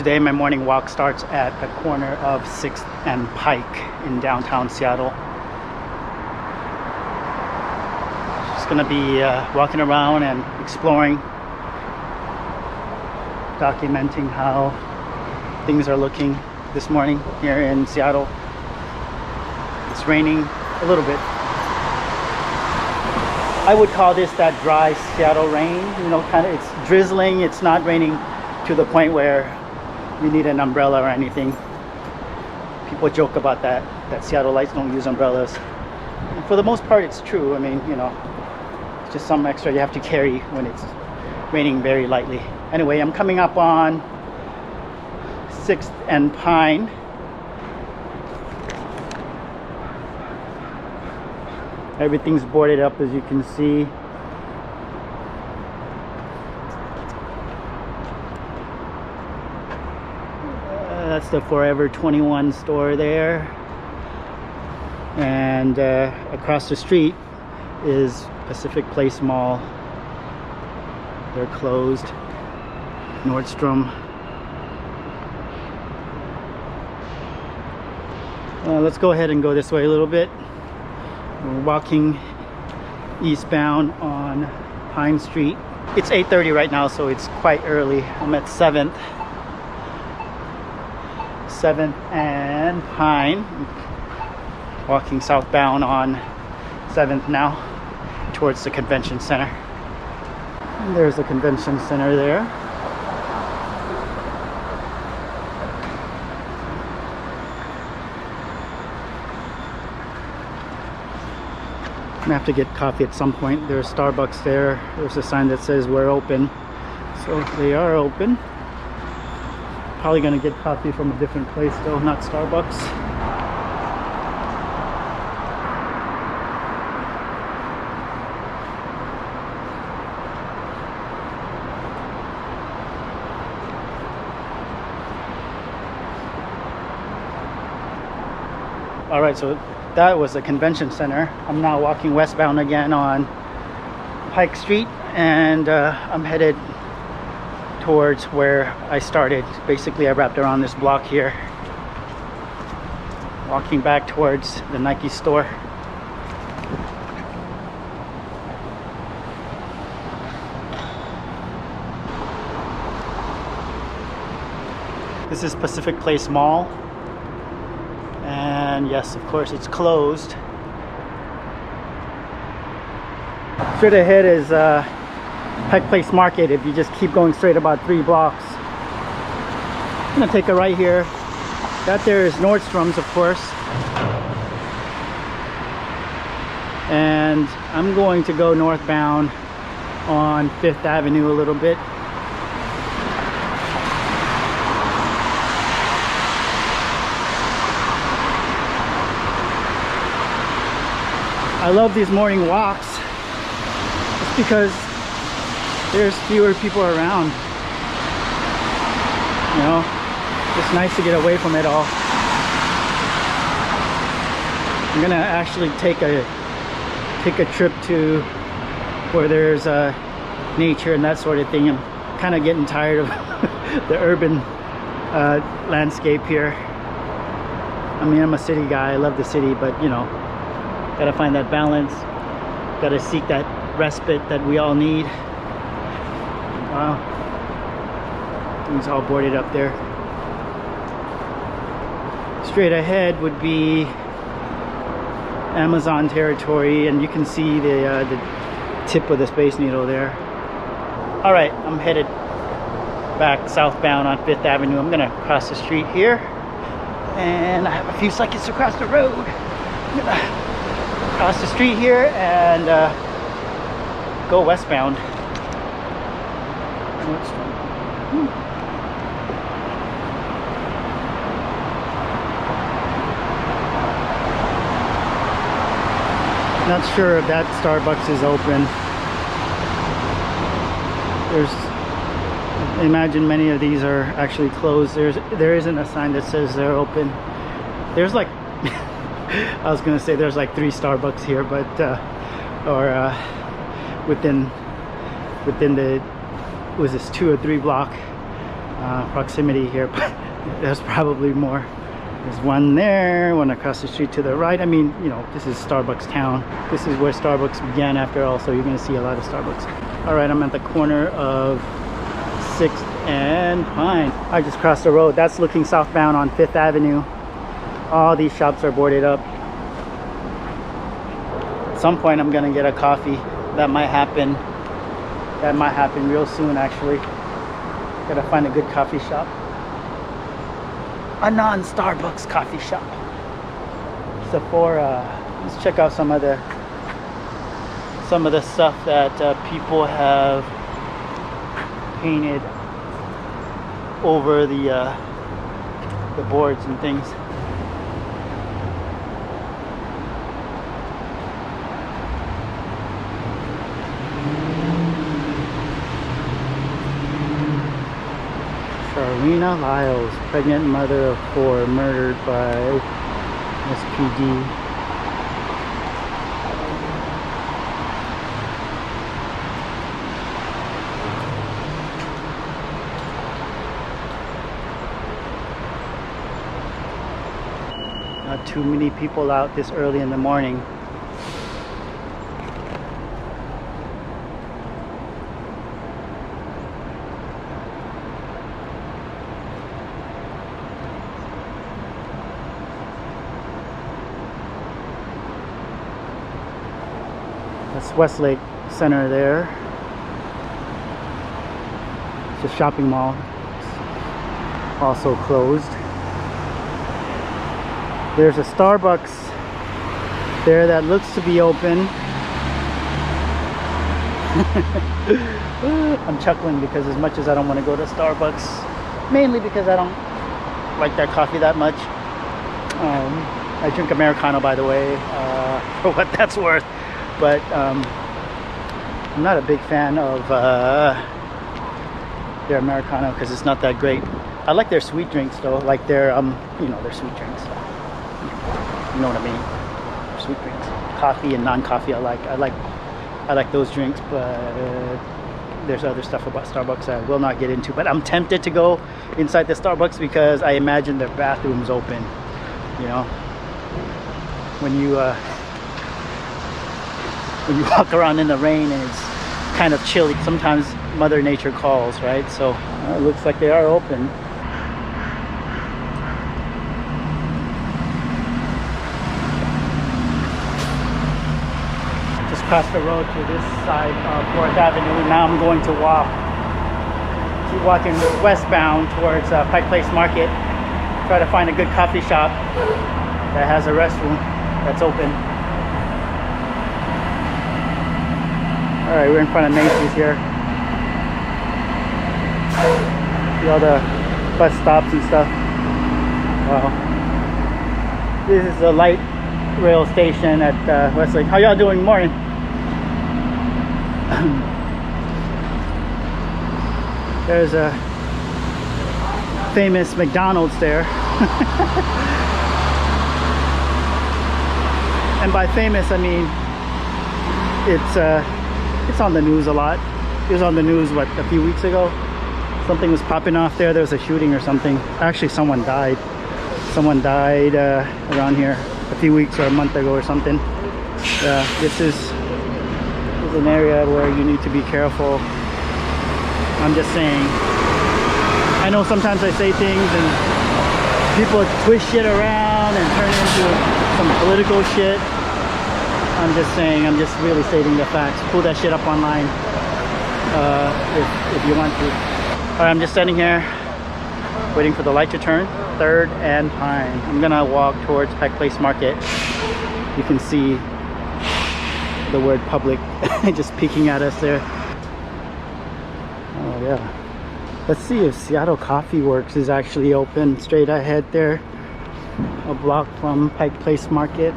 Today my morning walk starts at the corner of 6th and Pike in downtown Seattle. Just gonna be walking around and exploring, documenting how things are looking this morning here in Seattle. It's raining a little bit. I would call this that dry Seattle rain, you know, kind of, it's drizzling. It's not raining to the point where you need an umbrella or anything. People joke about that Seattleites don't use umbrellas. And for the most part, it's true. I mean, you know, it's just some extra you have to carry when it's raining very lightly. Anyway, I'm coming up on 6th and Pine. Everything's boarded up, as you can see. That's the Forever 21 store there. And across the street is Pacific Place Mall. They're closed. Nordstrom. Let's go ahead and go this way a little bit. We're walking eastbound on Pine Street. It's 8:30 right now, so it's quite early. I'm at 7th and Pine. Walking southbound on 7th now towards the convention center. And there's the convention center there. I'm gonna have to get coffee at some point. There's Starbucks there. There's a sign that says we're open. So they are open. Probably gonna get coffee from a different place though, not Starbucks. All right, so that was the convention center. I'm now walking westbound again on Pike Street, and I'm headed towards where I started. Basically, I wrapped around this block here, walking back towards the Nike store. This is Pacific Place Mall. And yes, of course, it's closed. Straight ahead is Pike Place Market. If you just keep going straight about 3 blocks, I'm gonna take a right here. That there is Nordstrom's, of course. And I'm going to go northbound on 5th Avenue a little bit. I love these morning walks just because there's fewer people around. You know, it's nice to get away from it all. I'm gonna actually take a trip to where there's nature and that sort of thing. I'm kind of getting tired of the urban landscape here. I mean, I'm a city guy. I love the city, but you know, gotta find that balance, gotta seek that respite that we all need. Wow, things all boarded up there. Straight ahead would be Amazon territory, and you can see the tip of the Space Needle there. All right, I'm headed back southbound on 5th Avenue. I'm gonna cross the street here, and I have a few seconds to cross the road. I'm gonna cross the street here and go westbound. Not sure if that Starbucks is open. I imagine many of these are actually closed. There isn't a sign that says they're open. There's like I was gonna say there's like 3 Starbucks here, but within the, was this 2 or 3 block proximity here, but there's probably more. There's one there, one across the street to the right. I mean, you know, this is Starbucks town. This is where Starbucks began after all, so you're gonna see a lot of Starbucks. All right, I'm at the corner of 6th and Pine. I just crossed the road. That's looking southbound on 5th Avenue. All these shops are boarded up. At some point I'm gonna get a coffee. That might happen. That might happen real soon, actually. Gotta find a good coffee shop. A non-Starbucks coffee shop. Sephora. Let's check out some of the stuff that people have painted over the boards and things. Sharina Lyles, pregnant mother of 4, murdered by SPD. Not too many people out this early in the morning. That's Westlake Center there. It's a shopping mall. It's also closed. There's a Starbucks there that looks to be open. I'm chuckling because as much as I don't want to go to Starbucks, mainly because I don't like their coffee that much. I drink Americano, by the way, for what that's worth. But I'm not a big fan of their Americano because it's not that great. I like their sweet drinks though, like their you know, their sweet drinks. You know what I mean? Sweet drinks, coffee and non-coffee. I like those drinks, but there's other stuff about Starbucks I will not get into. But I'm tempted to go inside the Starbucks because I imagine their bathrooms open. You know, when you walk around in the rain and it's kind of chilly, sometimes Mother Nature calls, right? So it looks like they are open. Just crossed the road to this side of 4th Avenue. Now I'm going to keep walking westbound towards Pike Place Market. Try to find a good coffee shop that has a restroom that's open. All right, we're in front of Macy's here. See all the bus stops and stuff. Wow. This is the light rail station at Westlake. How y'all doing? Morning. There's a famous McDonald's there. And by famous, I mean it's on the news a lot. It was on the news, what, a few weeks ago? Something was popping off there. There was a shooting or something. Actually, someone died. Someone died around here a few weeks or a month ago or something. This is an area where you need to be careful. I'm just saying. I know sometimes I say things and people twist shit around and turn it into some political shit. I'm just saying, I'm just really stating the facts. Pull that shit up online if you want to. All right, I'm just standing here waiting for the light to turn. 3rd and Pine. I'm gonna walk towards Pike Place Market. You can see the word public just peeking at us there. Oh yeah. Let's see if Seattle Coffee Works is actually open straight ahead there. A block from Pike Place Market.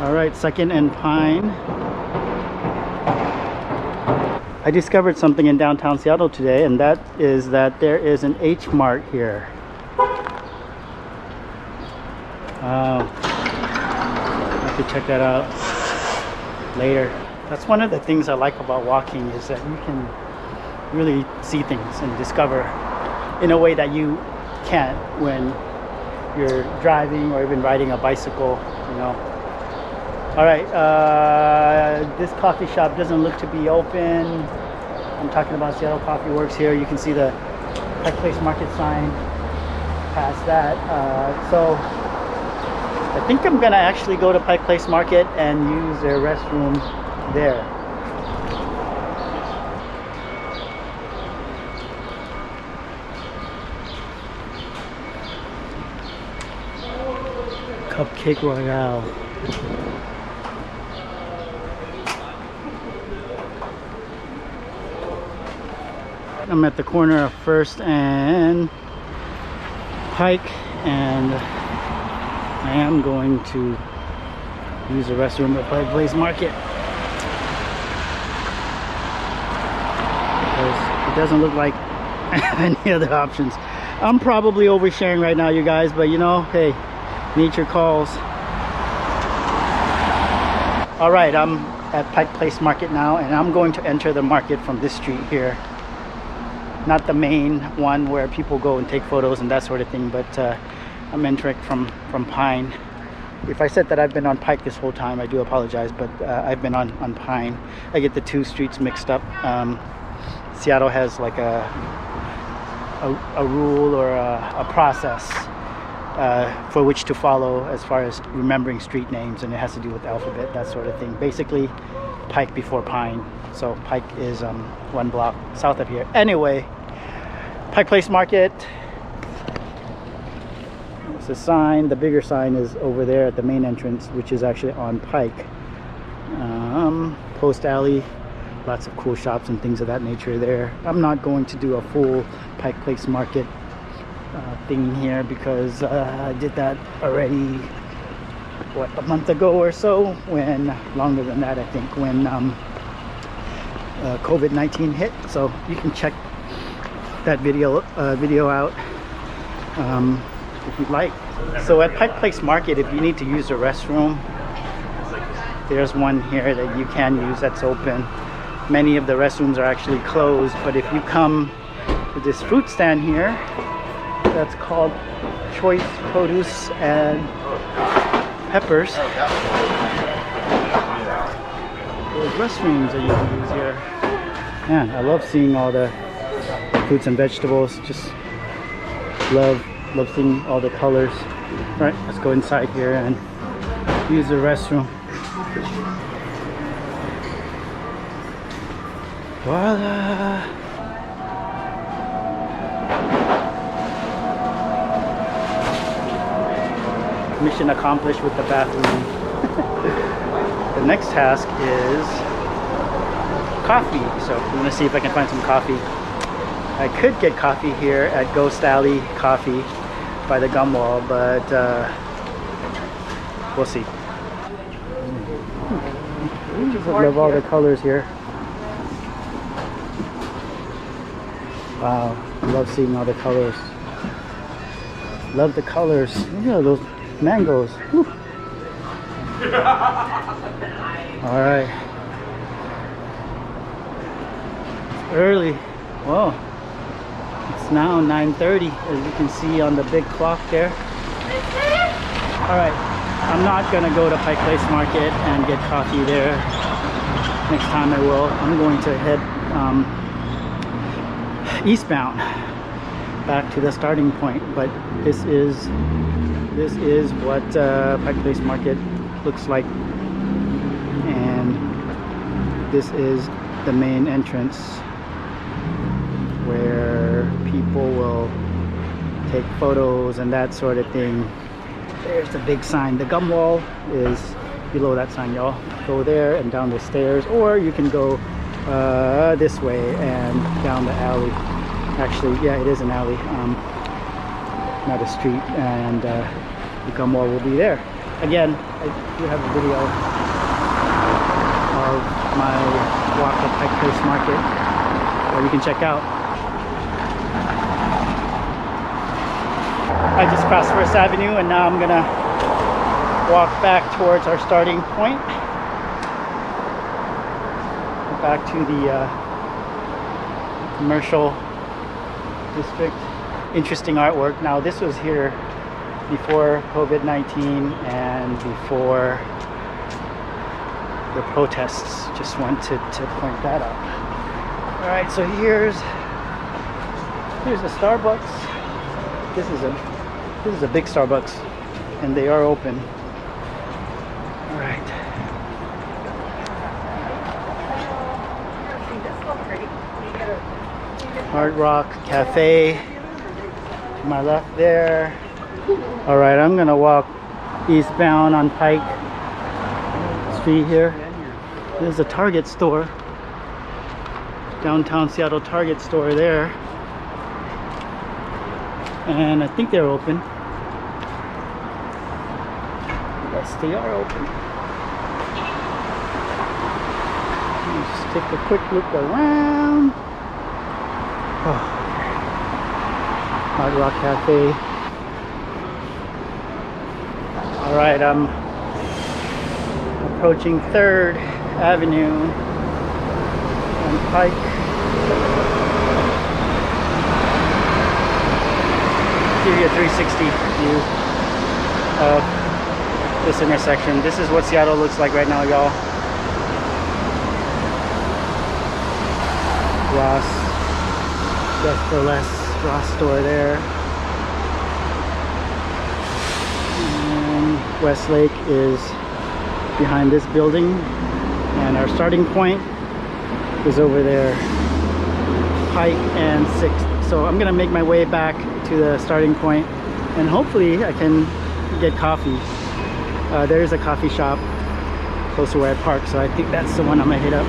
All right, 2nd and Pine. I discovered something in downtown Seattle today, and that is that there is an H Mart here. I have to check that out later. That's one of the things I like about walking, is that you can really see things and discover in a way that you can't when you're driving or even riding a bicycle, you know. All right, this coffee shop doesn't look to be open. I'm talking about Seattle Coffee Works here. You can see the Pike Place Market sign past that. So I think I'm gonna actually go to Pike Place Market and use their restroom there. Cupcake Royale. I'm at the corner of First and Pike, and I am going to use the restroom at Pike Place Market because it doesn't look like any other options. I'm probably oversharing right now, you guys, but you know, hey, nature calls. All right, I'm at Pike Place Market now, and I'm going to enter the market from this street here. Not the main one where people go and take photos and that sort of thing, but I'm entering from Pine. If I said that I've been on Pike this whole time, I do apologize, but I've been on Pine. I get the two streets mixed up. Seattle has like a rule or a process for which to follow as far as remembering street names, and it has to do with the alphabet, that sort of thing. Basically, Pike before Pine. So Pike is one block south of here. Anyway, Pike Place Market. It's a sign. The bigger sign is over there at the main entrance, which is actually on Pike. Post Alley. Lots of cool shops and things of that nature there. I'm not going to do a full Pike Place Market thing here because I did that already, what, a month ago or so, when, longer than that I think, when COVID-19 hit. So you can check that video out if you'd like. So at Pike Place Market, if you need to use the restroom, there's one here that you can use that's open. Many of the restrooms are actually closed, but if you come to this fruit stand here that's called Choice Produce and Peppers, those restrooms that you can use here. Man, I love seeing all the fruits and vegetables. Just love seeing all the colors. All right, let's go inside here and use the restroom. Voila! Mission accomplished with the bathroom. The next task is coffee. So I'm gonna see if I can find some coffee. I could get coffee here at Ghost Alley Coffee by the gum wall, but we'll see. I love all the colors here. Wow, I love seeing all the colors. Love the colors. Look at those mangoes. Whew. All right. It's early. Whoa. It's now 9:30, as you can see on the big clock there. All right. I'm not gonna go to Pike Place Market and get coffee there. Next time I will. I'm going to head eastbound back to the starting point, but this is what Pike Place Market looks like, and this is the main entrance where people will take photos and that sort of thing. There's the big sign. The gum wall is below that sign, y'all. Go there and down the stairs, or you can go this way and down the alley. Actually, yeah, it is an alley, not a street, and the gum wall will be there. Again, I do have a video of my walk at Pike Place Market that you can check out. I just crossed First Avenue and now I'm gonna walk back towards our starting point. Back to the commercial district. Interesting artwork. Now this was here before COVID-19 and before the protests. Just wanted to point that out. All right, so here's a Starbucks. This is a big Starbucks, and they are open. All right. Hard Rock Cafe to my left there. All right, I'm gonna walk eastbound on Pike Street here. There's a Target store, downtown Seattle Target store there, and I think they're open. Yes, they are open. Let's just take a quick look around. Oh. Hard Rock Cafe. All right, I'm approaching 3rd Avenue and Pike. Give you a 360 view of this intersection. This is what Seattle looks like right now, y'all. Ross. Just for less Ross store there. And Westlake is behind this building, and our starting point is over there, Pike and 6th. So I'm gonna make my way back to the starting point, and hopefully I can get coffee. There's a coffee shop close to where I park, so I think that's the one I'm gonna hit up.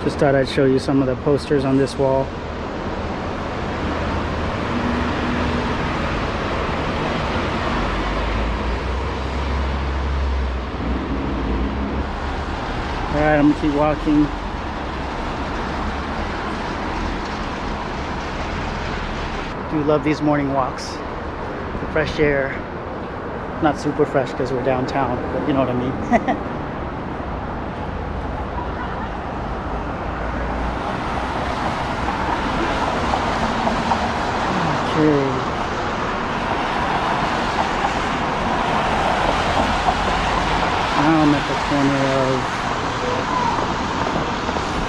Just thought I'd show you some of the posters on this wall. Alright, I'm gonna keep walking. Do love these morning walks. The fresh air. Not super fresh because we're downtown, but you know what I mean. Now I'm at the corner of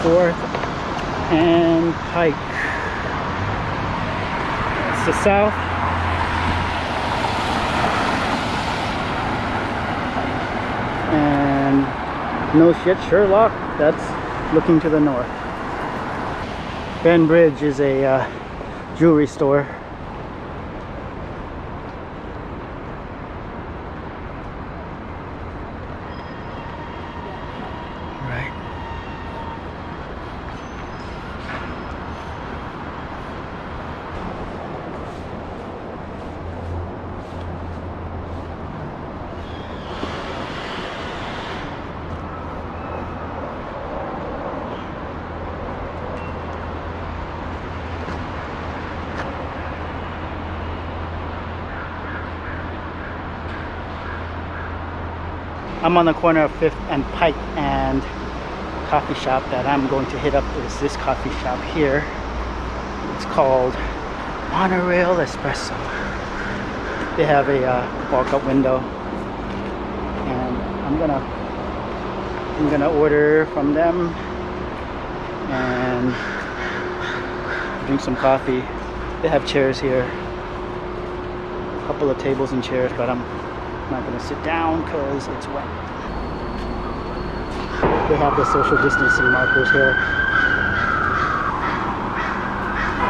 4th and Pike. It's the south. And no shit, Sherlock, that's looking to the north. Ben Bridge is a jewelry store. I'm on the corner of 5th and Pike, and coffee shop that I'm going to hit up is this coffee shop here. It's called Monorail Espresso. They have a walk-up window, and I'm gonna order from them and drink some coffee. They have chairs here, a couple of tables and chairs, but I'm not gonna sit down because it's wet. They have the social distancing markers here.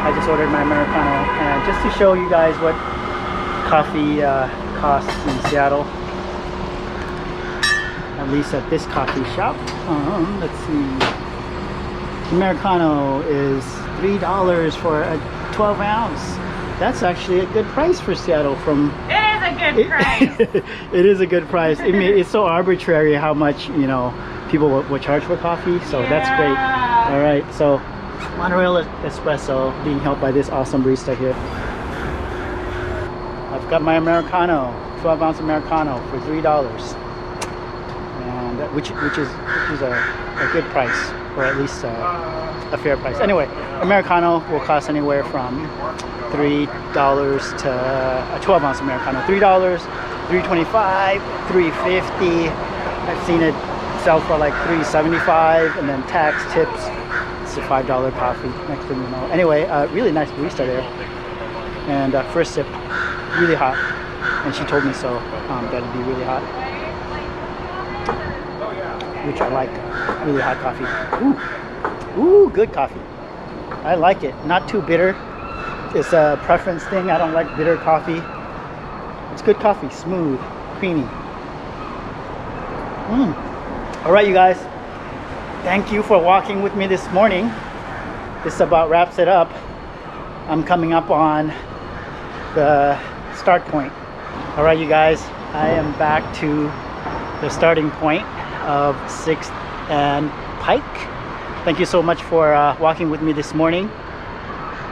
I just ordered my Americano, and just to show you guys what coffee costs in Seattle, at least at this coffee shop. Let's see. Americano is $3 for a 12 ounce. That's actually a good price for Seattle. It is a good price. It is a good price. I mean, it's so arbitrary how much, you know, people will charge for coffee, so that's great. All right, so Monorail Espresso being helped by this awesome barista here. I've got my Americano, 12 ounce Americano for $3, and which is a good price, or at least a fair price. Anyway, Americano will cost anywhere from $3 to a 12 ounce Americano. $3, $3.25, $3.50. I've seen it sell for like $3.75, and then tax, tips, it's a $5 coffee. Next thing you know. Anyway, really nice barista there. And first sip, really hot, and she told me so that it'd be really hot, which I like. Really hot coffee. Ooh, good coffee. I like it. Not too bitter. It's a preference thing. I don't like bitter coffee. It's good coffee. Smooth, creamy. All right, you guys. Thank you for walking with me this morning. This about wraps it up. I'm coming up on the start point. All right, you guys. I am back to the starting point of 6th and Pike. Thank you so much for walking with me this morning,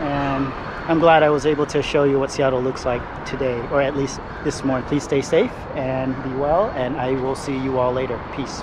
and I'm glad I was able to show you what Seattle looks like today, or at least this morning. Please stay safe and be well, and I will see you all later. Peace.